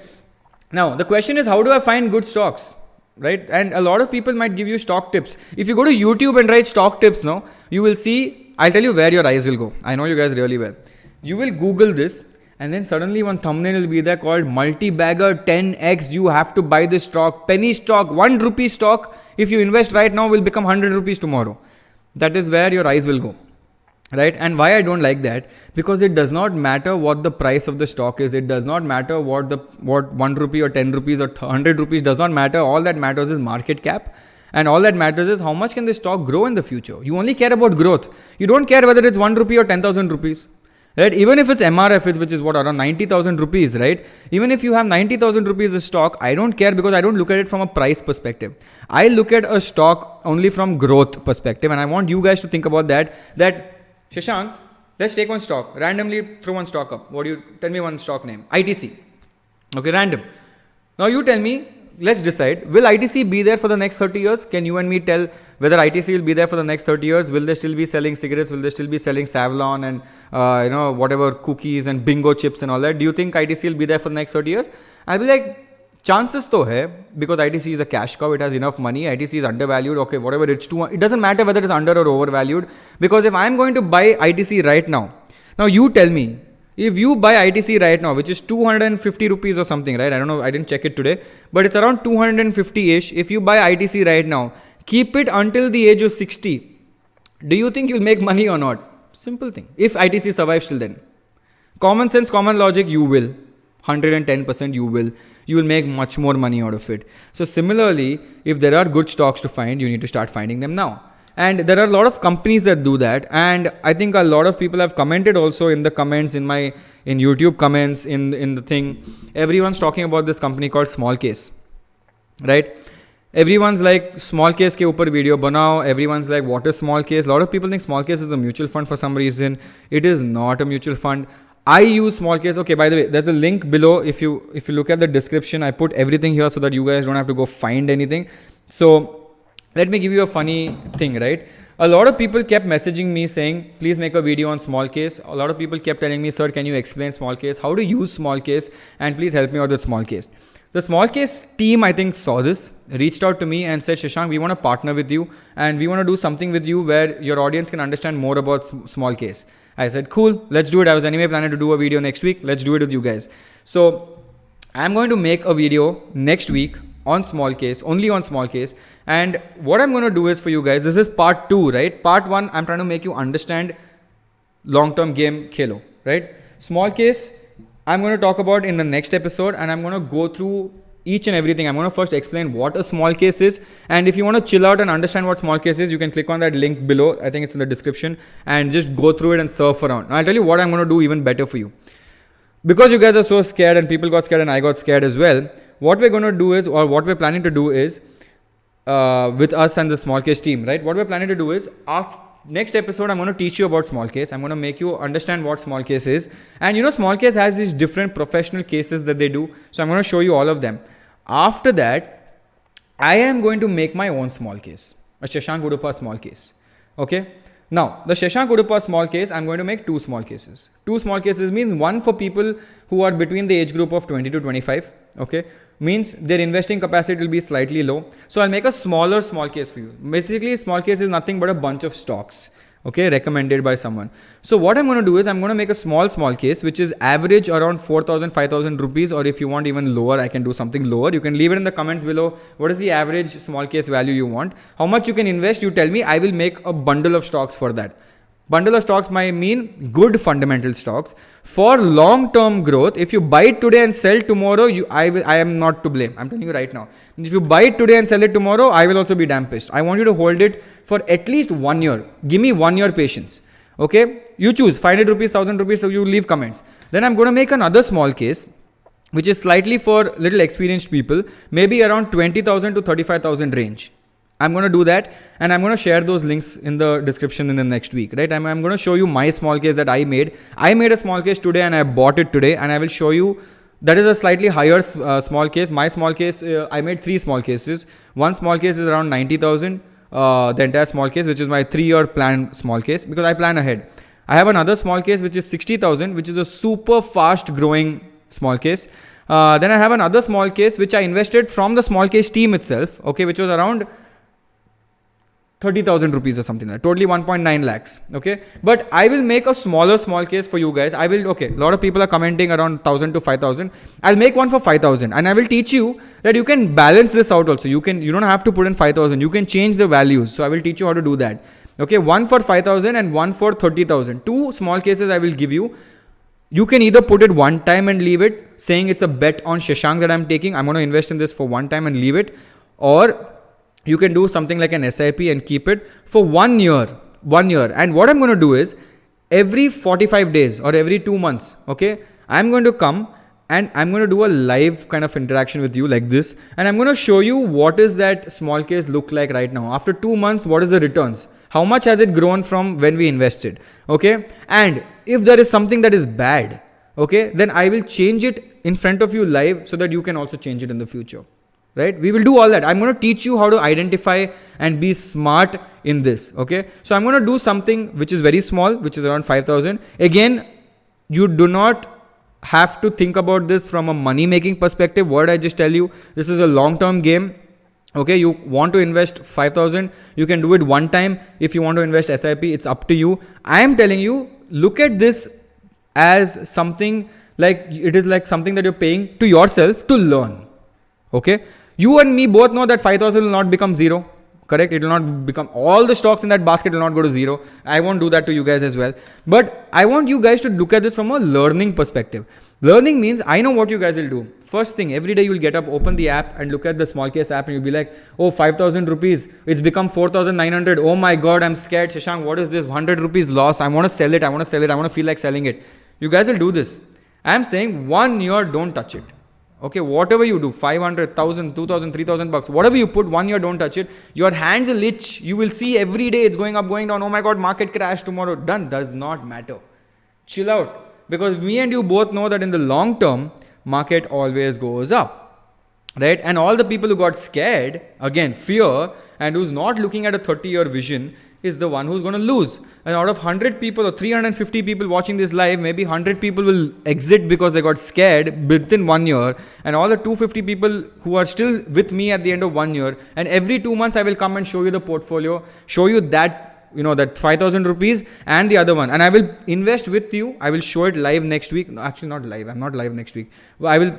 Now, the question is, how do I find good stocks, right? And a lot of people might give you stock tips. If you go to YouTube and write stock tips you will see, I'll tell you where your eyes will go. I know you guys really well. You will Google this And then suddenly one thumbnail will be there called multi-bagger 10x. You have to buy this stock, penny stock, 1 rupee stock. If you invest right now, will become 100 rupees tomorrow. That is where your eyes will go. Right? And why I don't like that? Because it does not matter what the price of the stock is. It does not matter what 1 rupee or 10 rupees or 100 rupees does not matter. All that matters is market cap. And all that matters is how much can this stock grow in the future. You only care about growth. You don't care whether it's 1 rupee or 10,000 rupees. Right? Even if it's MRF, which is what, around 90,000 rupees, right? Even if you have 90,000 rupees a stock, I don't care because I don't look at it from a price perspective. I look at a stock only from growth perspective. And I want you guys to think about that Shashank, let's take one stock. Randomly throw one stock up. Tell me one stock name. ITC. Okay, random. Now you tell me, let's decide, will ITC be there for the next 30 years? Can you and me tell whether ITC will be there for the next 30 years? Will they still be selling cigarettes? Will they still be selling Savlon and whatever cookies and bingo chips and all that? Do you think ITC will be there for the next 30 years? I'll be like, chances to hai, because ITC is a cash cow, it has enough money, ITC is undervalued, okay, whatever it's too, it doesn't matter whether it's under or overvalued, because if I'm going to buy ITC right now you tell me, if you buy ITC right now, which is 250 rupees or something, right? I don't know, I didn't check it today, but it's around 250-ish. If you buy ITC right now, keep it until the age of 60. Do you think you'll make money or not? Simple thing. If ITC survives till then. Common sense, common logic, you will. 110% you will. You will make much more money out of it. So similarly, if there are good stocks to find, you need to start finding them now. And there are a lot of companies that do that. And I think a lot of people have commented also in the comments, in YouTube comments, in the thing. Everyone's talking about this company called Smallcase, right? Everyone's like, Smallcase ke upar video banao. Everyone's like, what is Smallcase? A lot of people think Smallcase is a mutual fund for some reason. It is not a mutual fund. I use Smallcase. Okay, by the way, there's a link below. If you look at the description, I put everything here so that you guys don't have to go find anything. So let me give you a funny thing, right? A lot of people kept messaging me saying, please make a video on Smallcase. A lot of people kept telling me, sir, can you explain Smallcase? How to use Smallcase? And please help me out with Smallcase. The Smallcase team, I think, saw this, reached out to me and said, Shashank, we want to partner with you and we want to do something with you where your audience can understand more about Smallcase. I said, cool, let's do it. I was anyway planning to do a video next week. Let's do it with you guys. So I'm going to make a video next week on Smallcase, only on Smallcase. And what I'm going to do is for you guys, this is part 2, right? Part 1, I'm trying to make you understand long-term game khelo, right? Smallcase, I'm going to talk about in the next episode and I'm going to go through each and everything. I'm going to first explain what a Smallcase is. And if you want to chill out and understand what Smallcase is, you can click on that link below. I think it's in the description and just go through it and surf around. I'll tell you what I'm going to do even better for you. Because you guys are so scared and people got scared and I got scared as well. What we're going to do is, or what we're planning to do is, with us and the Smallcase team, right? What we're planning to do is, after next episode, I'm going to teach you about Smallcase. I'm going to make you understand what Smallcase is. And you know, Smallcase has these different professional cases that they do. So I'm going to show you all of them. After that, I am going to make my own Smallcase, a Shashank 𝗦𝗵𝘀 Smallcase. Okay. Now, the Shashank 𝗦𝗵𝘀 Smallcase, I'm going to make 2 Smallcases. 2 Smallcases means one for people who are between the age group of 20 to 25. Okay. Means their investing capacity will be slightly low. So I'll make a smaller Smallcase for you. Basically, Smallcase is nothing but a bunch of stocks. Okay, recommended by someone. So what I'm going to do is I'm going to make a small case, which is average around 4,000, 5,000 rupees, or if you want even lower, I can do something lower. You can leave it in the comments below. What is the average small case value you want? How much you can invest? You tell me. I will make a bundle of stocks for that. Bundle of stocks might mean good fundamental stocks for long-term growth. If you buy it today and sell tomorrow, I am not to blame. I'm telling you right now. If you buy it today and sell it tomorrow, I will also be damn pissed. I want you to hold it for at least 1 year. Give me 1 year patience. Okay? You choose 500 rupees, 1,000 rupees, so you leave comments. Then I'm going to make another small case, which is slightly for little experienced people, maybe around 20,000 to 35,000 range. I'm going to do that and I'm going to share those links in the description in the next week, right? I'm going to show you my small case that I made. I made a small case today and I bought it today, and I will show you that is a slightly higher small case. My small case, I made 3 small cases. One small case is around 90,000, the entire small case, which is my 3-year plan small case, because I plan ahead. I have another small case which is 60,000, which is a super fast growing small case. Then I have another small case which I invested from the small case team itself, okay, which was around 30,000 rupees or something like that. Totally 1.9 lakhs. Okay. But I will make a smaller small case for you guys. Okay. A lot of people are commenting around 1,000 to 5,000. I'll make one for 5,000 and I will teach you that you can balance this out also. You don't have to put in 5,000. You can change the values. So I will teach you how to do that. Okay. One for 5,000 and one for 30,000. Two small cases I will give you. You can either put it one time and leave it, saying it's a bet on Shashank that I'm taking. I'm going to invest in this for one time and leave it. Or you can do something like an SIP and keep it for 1 year. 1 year. And what I'm going to do is every 45 days or every 2 months, okay, I'm going to come and I'm going to do a live kind of interaction with you like this. And I'm going to show you what is that small case look like right now. After 2 months, what is the returns? How much has it grown from when we invested? Okay. And if there is something that is bad, okay, then I will change it in front of you live so that you can also change it in the future. Right? We will do all that. I'm going to teach you how to identify and be smart in this. Okay. So I'm going to do something which is very small, which is around 5,000. Again, you do not have to think about this from a money making perspective. What I just tell you, this is a long-term game. Okay. You want to invest 5,000. You can do it one time. If you want to invest SIP, it's up to you. I am telling you, look at this as something like it is like something that you're paying to yourself to learn. Okay. You and me both know that 5,000 will not become zero. Correct? It will not become, all the stocks in that basket will not go to zero. I won't do that to you guys as well. But I want you guys to look at this from a learning perspective. Learning means I know what you guys will do. First thing, every day you will get up, open the app and look at the small case app and you'll be like, oh, 5,000 rupees. It's become 4,900. Oh my God, I'm scared. Shashank, what is this? 100 rupees loss. I want to sell it. I want to feel like selling it. You guys will do this. I'm saying 1 year, don't touch it. Okay, whatever you do, 500, 1,000, 2,000, 3,000 bucks, whatever you put, 1 year, don't touch it. Your hands will itch. You will see every day it's going up, going down. Oh my God, market crash tomorrow. Done. Does not matter. Chill out. Because me and you both know that in the long term, market always goes up. Right? And all the people who got scared, again, fear, and who's not looking at a 30-year vision is the one who's going to lose. And out of 100 people or 350 people watching this live, maybe 100 people will exit because they got scared within 1 year. And all the 250 people who are still with me at the end of 1 year. And every 2 months, I will come and show you the portfolio, show you that, that 5,000 rupees and the other one. And I will invest with you. I will show it live next week. No, actually not live. I'm not live next week. But I will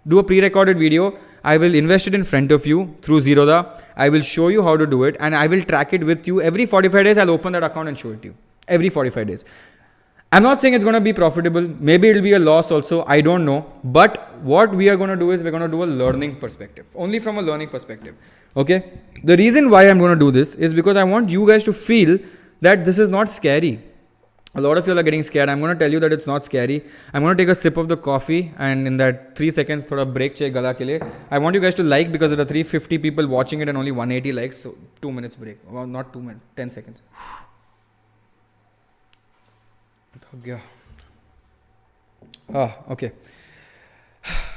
do a pre-recorded video. I will invest it in front of you through 𝗍. I will show you how to do it and I will track it with you. Every 45 days, I'll open that account and show it to you. Every 45 days. I'm not saying it's going to be profitable. Maybe it'll be a loss also. I don't know. But what we are going to do is we're going to do a learning perspective. Only from a learning perspective. Okay. The reason why I'm going to do this is because I want you guys to feel that this is not scary. A lot of you are getting scared. I'm going to tell you that it's not scary. I'm going to take a sip of the coffee and in that 3 seconds, thoda break check gala ke liye. I want you guys to like because there are 350 people watching it and only 180 likes. So 2 minutes break. Well, not 2 minutes, 10 seconds. Okay.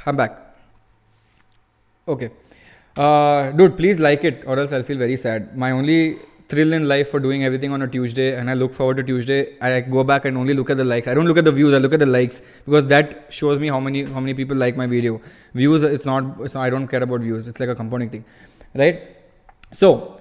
I'm back. Okay. Dude, please like it or else I'll feel very sad. My only thrill in life for doing everything on a Tuesday and I look forward to Tuesday. I go back and only look at the likes. I don't look at the views. I look at the likes because that shows me how many people like my video. Views, it's not, I don't care about views. It's like a compounding thing, right? So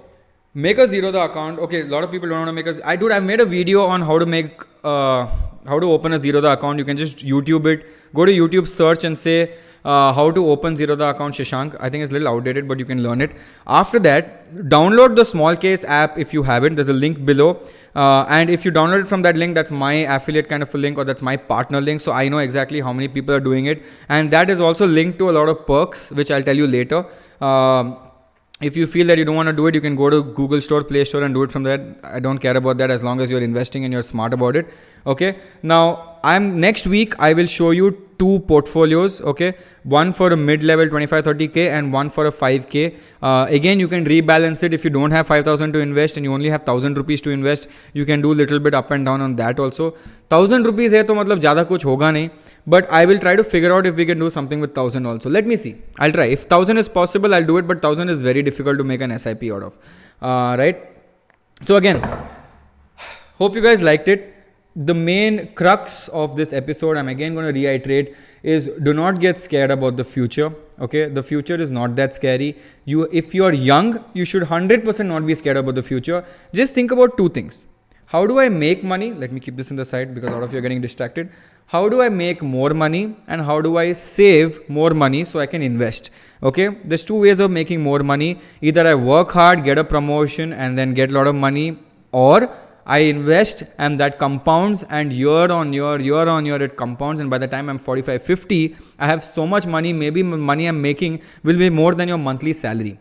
make a 𝗍 account. Okay, a lot of people don't want to make I've made a video on how to make, how to open a 𝗍 account. You can just YouTube it. Go to YouTube, search and say, how to open 𝗍 account Shashank. I think it's a little outdated, but you can learn it. After that, download the Smallcase app if you haven't. There's a link below. And if you download it from that link, that's my affiliate kind of a link or that's my partner link. So I know exactly how many people are doing it. And that is also linked to a lot of perks, which I'll tell you later. If you feel that you don't want to do it, you can go to Google Store, Play Store and do it from there. I don't care about that as long as you're investing and you're smart about it. Okay. Now, next week, I will show you 2 portfolios. Okay. One for a mid-level 25-30K and one for a 5K. Again, you can rebalance it. If you don't have 5,000 to invest and you only have 1,000 rupees to invest, you can do a little bit up and down on that also. 1,000 rupees hai to matlab zyada kuch hoga nahi. But I will try to figure out if we can do something with 1,000 also. Let me see. I'll try. If 1,000 is possible, I'll do it. But 1,000 is very difficult to make an SIP out of. Right? So again, hope you guys liked it. the main crux of this episode, I'm again going to reiterate, is do not get scared about the future. Okay, the future is not that scary. If you're young, you should 100% not be scared about the future. Just think about two things. How do I make money? Let me keep this in the side because a lot of you are getting distracted. How do I make more money and how do I save more money so I can invest? Okay, there's two ways of making more money. Either I work hard, get a promotion and then get a lot of money, or I invest and that compounds, and year on year it compounds, and by the time I'm 45, 50, I have so much money, maybe money I'm making will be more than your monthly salary.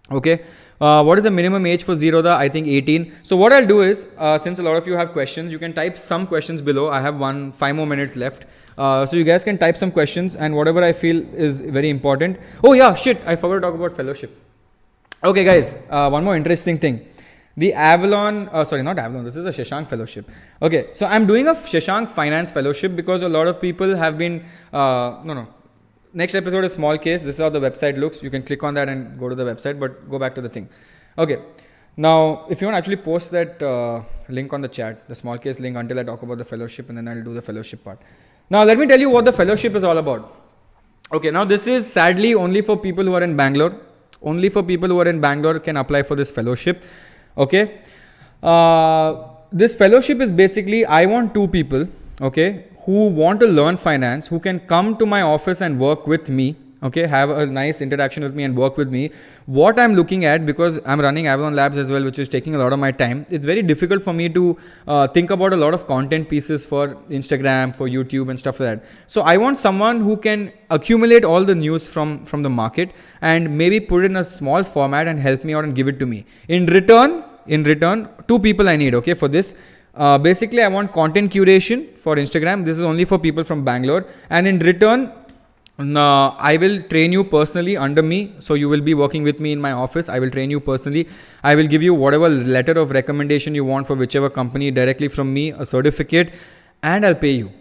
Okay, what is the minimum age for Zerodha? I think 18. So what I'll do is, since a lot of you have questions, you can type some questions below. I have 5 more minutes left. So you guys can type some questions and whatever I feel is very important. Oh yeah, shit, I forgot to talk about fellowship. Okay guys, one more interesting thing. The this is a Shashank fellowship. Okay, so I'm doing a Shashank finance fellowship because a lot of people have been, next episode is Smallcase. This is how the website looks. You can click on that and go to the website, but go back to the thing. Okay, now if you want to actually post that link on the chat, the Smallcase link, until I talk about the fellowship, and then I'll do the fellowship part. Now let me tell you what the fellowship is all about. Okay, now this is sadly only for people who are in Bangalore. Only for people who are in Bangalore can apply for this fellowship. Okay, this fellowship is basically, I want 2 people, okay, who want to learn finance, who can come to my office and work with me, okay, have a nice interaction with me and work with me. What I'm looking at, because I'm running Avalon Labs as well, which is taking a lot of my time, it's very difficult for me to think about a lot of content pieces for Instagram, for YouTube and stuff like that. So I want someone who can accumulate all the news from the market and maybe put it in a small format and help me out and give it to me. In return, 2 people I need, okay, for this. Basically, I want content curation for Instagram. This is only for people from Bangalore. And in return, I will train you personally under me. So you will be working with me in my office. I will train you personally. I will give you whatever letter of recommendation you want for whichever company directly from me, a certificate, and I'll pay you.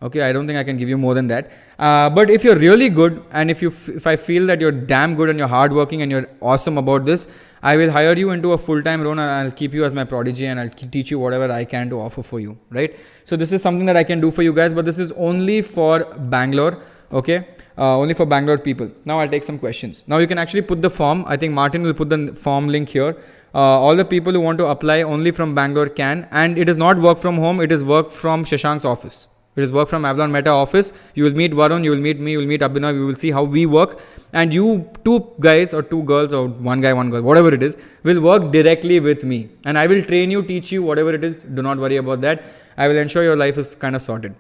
Okay, I don't think I can give you more than that. But if you're really good, and if I feel that you're damn good and you're hardworking and you're awesome about this, I will hire you into a full-time role and I'll keep you as my prodigy and I'll teach you whatever I can to offer for you, right? So this is something that I can do for you guys, but this is only for Bangalore, okay? Only for Bangalore people. Now I'll take some questions. Now you can actually put the form. I think Martin will put the form link here. All the people who want to apply only from Bangalore can, and it is not work from home, it is work from Shashank's office. It is work from Avalon Meta office. You will meet Varun, you will meet me, you will meet Abhinav, you will see how we work. And you 2 guys or 2 girls or 1 guy, 1 girl, whatever it is, will work directly with me. And I will train you, teach you, whatever it is. Do not worry about that. I will ensure your life is kind of sorted.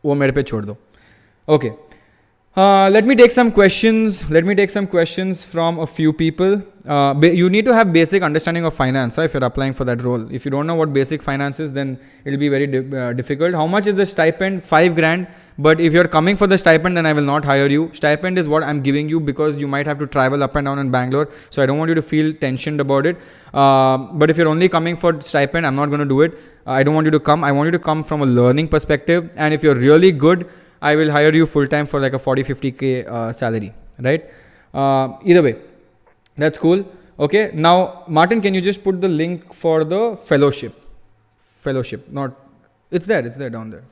𝗦𝗵𝘀𝗵𝘀𝗀. Okay. Let me take some questions. From a few people. You need to have basic understanding of finance if you're applying for that role. If you don't know what basic finance is, then it will be very difficult. How much is the stipend? 5 grand. But if you're coming for the stipend, then I will not hire you. Stipend is what I'm giving you because you might have to travel up and down in Bangalore. So I don't want you to feel tensioned about it. But if you're only coming for stipend, I'm not going to do it. I don't want you to come. I want you to come from a learning perspective. And if you're really good, I will hire you full time for like a 40-50k salary, right? Either way, that's cool. Okay, now Martin, can you just put the link for the fellowship? It's there down there.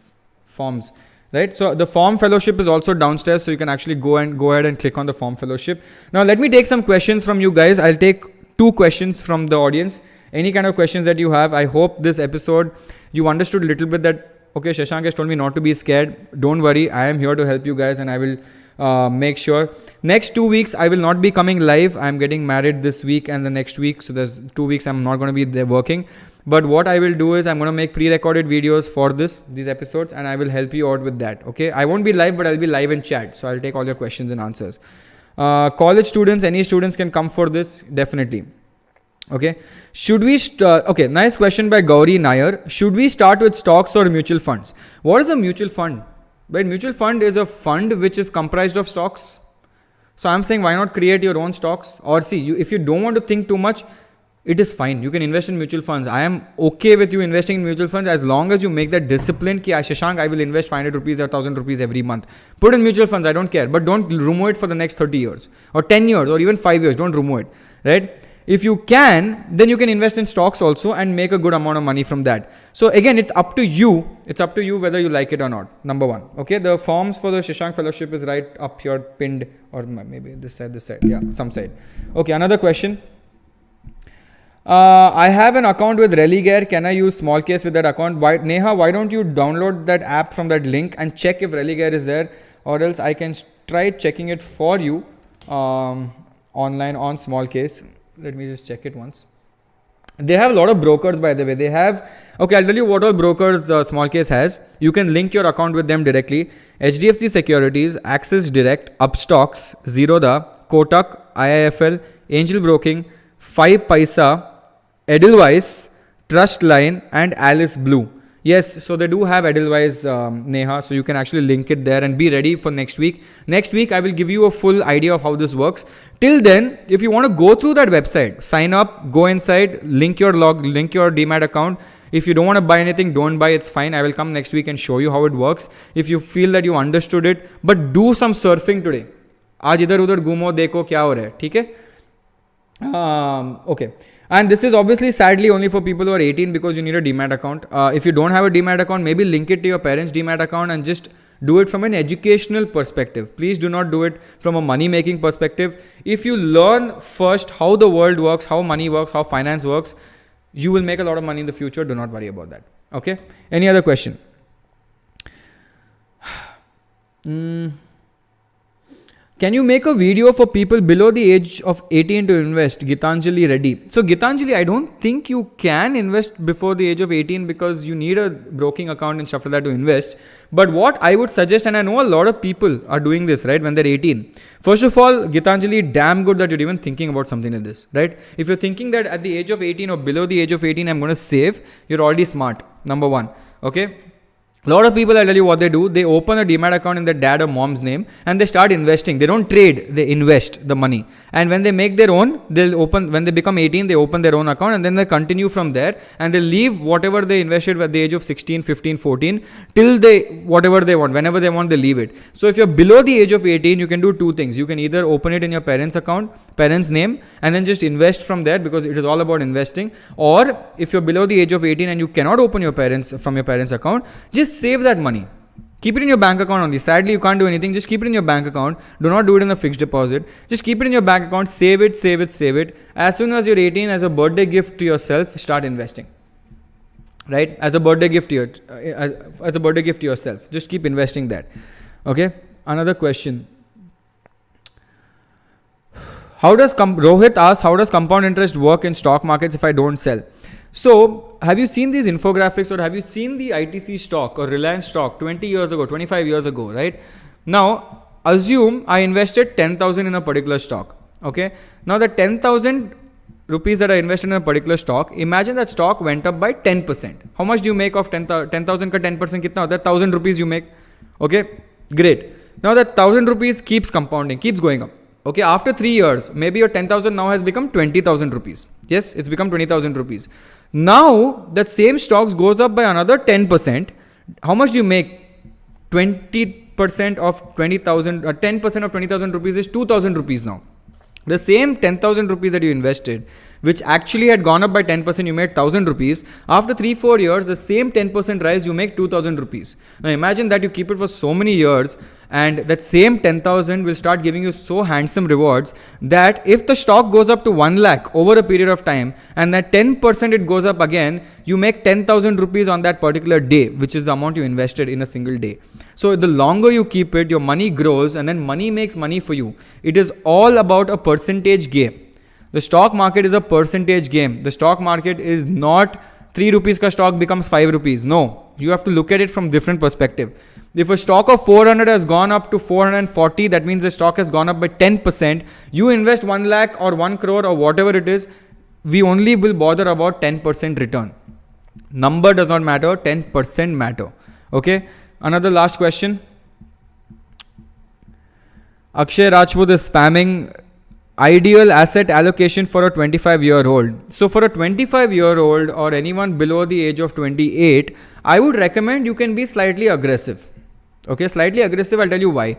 Forms, right? So the form fellowship is also downstairs, so you can actually go ahead and click on the form fellowship. Now let me take some questions from you guys. I'll take 2 questions from the audience. Any kind of questions that you have. I hope this episode you understood a little bit that, okay, Shashank has told me not to be scared. Don't worry, I am here to help you guys and I will make sure. Next 2 weeks, I will not be coming live. I'm getting married this week and the next week. So there's 2 weeks I'm not going to be there working. But what I will do is I'm going to make pre-recorded videos for these episodes and I will help you out with that. Okay, I won't be live, but I'll be live in chat. So I'll take all your questions and answers. College students, any students can come for this, definitely. Okay, should we okay, nice question by Gauri Nair. Should we start with stocks or mutual funds? What is a mutual fund? Well, mutual fund is a fund which is comprised of stocks. So I'm saying, why not create your own stocks? Or see, if you don't want to think too much, it is fine. You can invest in mutual funds. I am okay with you investing in mutual funds as long as you make that discipline. Ki Shashank, I will invest 500 rupees or 1000 rupees every month. Put in mutual funds, I don't care. But don't remove it for the next 30 years or 10 years or even 5 years. Don't remove it, right? If you can, then you can invest in stocks also and make a good amount of money from that. So again, it's up to you. It's up to you whether you like it or not. Number one. Okay. The forms for the Shashank Fellowship is right up here pinned, or maybe this side. Yeah, some side. Okay. Another question. I have an account with 𝗦𝗫𝗀𝗀. Can I use Smallcase with that account? Neha, why don't you download that app from that link and check if 𝗦𝗫𝗀𝗀 is there, or else I can try checking it for you online on Smallcase. Let me just check it once. They have a lot of brokers, by the way. They have, okay, I'll tell you what all brokers Smallcase has. You can link your account with them directly. HDFC Securities, Axis Direct, Upstocks, Zerodha, Kotak, IIFL, Angel Broking, 5paisa, Edelweiss, Trustline, and Alice Blue. Yes, so they do have Edelweiss, Neha, so you can actually link it there and be ready for next week. Next week, I will give you a full idea of how this works. Till then, if you want to go through that website, sign up, go inside, link your Demat account. If you don't want to buy anything, don't buy, it's fine. I will come next week and show you how it works. If you feel that you understood it, but do some surfing today. आज इधर उधर घूमो, देखो क्या हो रहा है, ठीक है? Okay. And this is obviously sadly only for people who are 18 because you need a Demat account. If you don't have a Demat account, maybe link it to your parents' Demat account and just do it from an educational perspective. Please do not do it from a money making perspective. If you learn first how the world works, how money works, how finance works, you will make a lot of money in the future. Do not worry about that. Okay. Any other question? Can you make a video for people below the age of 18 to invest? Gitanjali Reddy. So Gitanjali, I don't think you can invest before the age of 18 because you need a broking account and stuff like that to invest. But what I would suggest, and I know a lot of people are doing this, right, when they're 18. First of all, Gitanjali, damn good that you're even thinking about something like this, right? If you're thinking that at the age of 18 or below the age of 18, I'm going to save, you're already smart. Number one. Okay. A lot of people, I'll tell you what they do. They open a Demat account in their dad or mom's name and they start investing. They don't trade, they invest the money. And when they make their own, when they become 18, they open their own account and then they continue from there and they leave whatever they invested at the age of 16, 15, 14 till whatever they want. Whenever they want, they leave it. So if you're below the age of 18, you can do two things. You can either open it in your parents' account, parents' name, and then just invest from there because it is all about investing. Or if you're below the age of 18 and you cannot open from your parents' account, just save that money. Keep it in your bank account only. Sadly, you can't do anything. Just keep it in your bank account. Do not do it in a fixed deposit. Just keep it in your bank account. Save it, save it, save it. As soon as you're 18, as a birthday gift to yourself, start investing. Right? As a birthday gift to as a birthday gift to yourself. Just keep investing that. Okay? Another question. Rohit asks, how does compound interest work in stock markets if I don't sell? So, have you seen these infographics or have you seen the ITC stock or Reliance stock 20 years ago, 25 years ago, right? Now, assume I invested 10,000 in a particular stock, okay? Now, the 10,000 rupees that I invested in a particular stock, imagine that stock went up by 10%. How much do you make of 10,000 ka 10% kitna hota hai? 1,000 rupees you make, okay? Great. Now, that 1,000 rupees keeps compounding, keeps going up. Okay, after 3 years, maybe your 10,000 now has become 20,000 rupees. Yes, it's become 20,000 rupees. Now, that same stocks goes up by another 10%. How much do you make? 20% of 20,000, 10% of 20,000 rupees is 2,000 rupees now. The same 10,000 rupees that you invested, which actually had gone up by 10%, you made 1,000 rupees. After 3-4 years, the same 10% rise, you make 2,000 rupees. Now imagine that you keep it for so many years and that same 10,000 will start giving you so handsome rewards that if the stock goes up to 1 lakh over a period of time and that 10% it goes up again, you make 10,000 rupees on that particular day, which is the amount you invested in a single day. So the longer you keep it, your money grows and then money makes money for you. It is all about a percentage game. The stock market is a percentage game. The stock market is not 3 rupees ka stock becomes 5 rupees. No, you have to look at it from different perspective. If a stock of 400 has gone up to 440, that means the stock has gone up by 10%. You invest 1 lakh or 1 crore or whatever it is, we only will bother about 10% return. Number does not matter, 10% matter. Okay. Another last question. Akshay Rajput is spamming ideal asset allocation for a 25-year-old. So for a 25-year-old or anyone below the age of 28, I would recommend you can be slightly aggressive. Okay, slightly aggressive. I'll tell you why.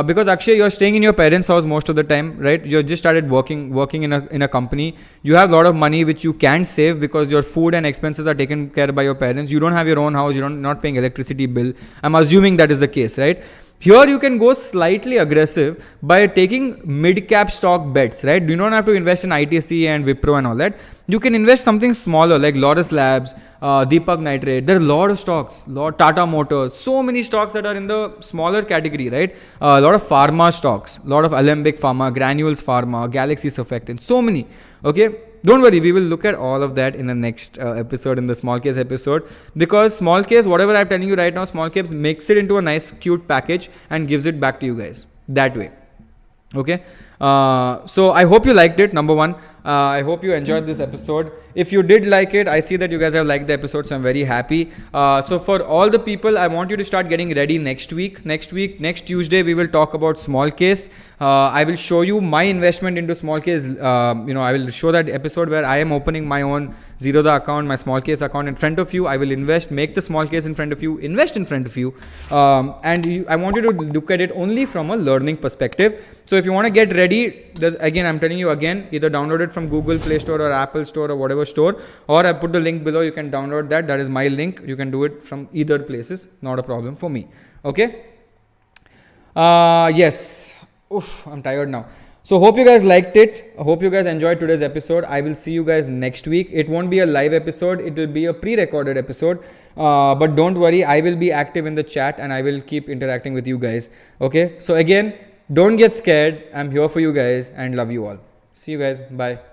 Because Akshay, you're staying in your parents' house most of the time, right? You just started working in a company. You have a lot of money which you can save because your food and expenses are taken care by your parents. You don't have your own house. You're not paying electricity bill. I'm assuming that is the case, right? Here you can go slightly aggressive by taking mid-cap stock bets, right? You don't have to invest in ITC and Wipro and all that. You can invest something smaller like Laurus Labs, Deepak Nitrate. There are a lot of stocks, Tata Motors, so many stocks that are in the smaller category, right? A lot of pharma stocks, a lot of Alembic Pharma, Granules Pharma, Galaxy Surfactants, so many. Okay. Don't worry, we will look at all of that in the next episode, in the Smallcase episode. Because Smallcase, whatever I'm telling you right now, Smallcase makes it into a nice, cute package and gives it back to you guys that way. Okay. So I hope you liked it. Number one, I hope you enjoyed this episode. If you did like it, I see that you guys have liked the episode, so I'm very happy. So for all the people, I want you to start getting ready next week. Next Tuesday, we will talk about Smallcase. I will show you my investment into Smallcase. I will show that episode where I am opening my own Zerodha account, my Smallcase account in front of you. I will make the Smallcase in front of you, invest in front of you. I want you to look at it only from a learning perspective. So if you want to get ready, I'm telling you again, either download it from Google Play Store or Apple Store or whatever store, or I put the link below. You can download that. That is my link. You can do it from either places. Not a problem for me. Okay. Yes. Oof, I'm tired now. So hope you guys liked it. I hope you guys enjoyed today's episode. I will see you guys next week. It won't be a live episode. It will be a pre-recorded episode. But don't worry. I will be active in the chat and I will keep interacting with you guys. Okay. So again, don't get scared. I'm here for you guys and love you all. See you guys. Bye.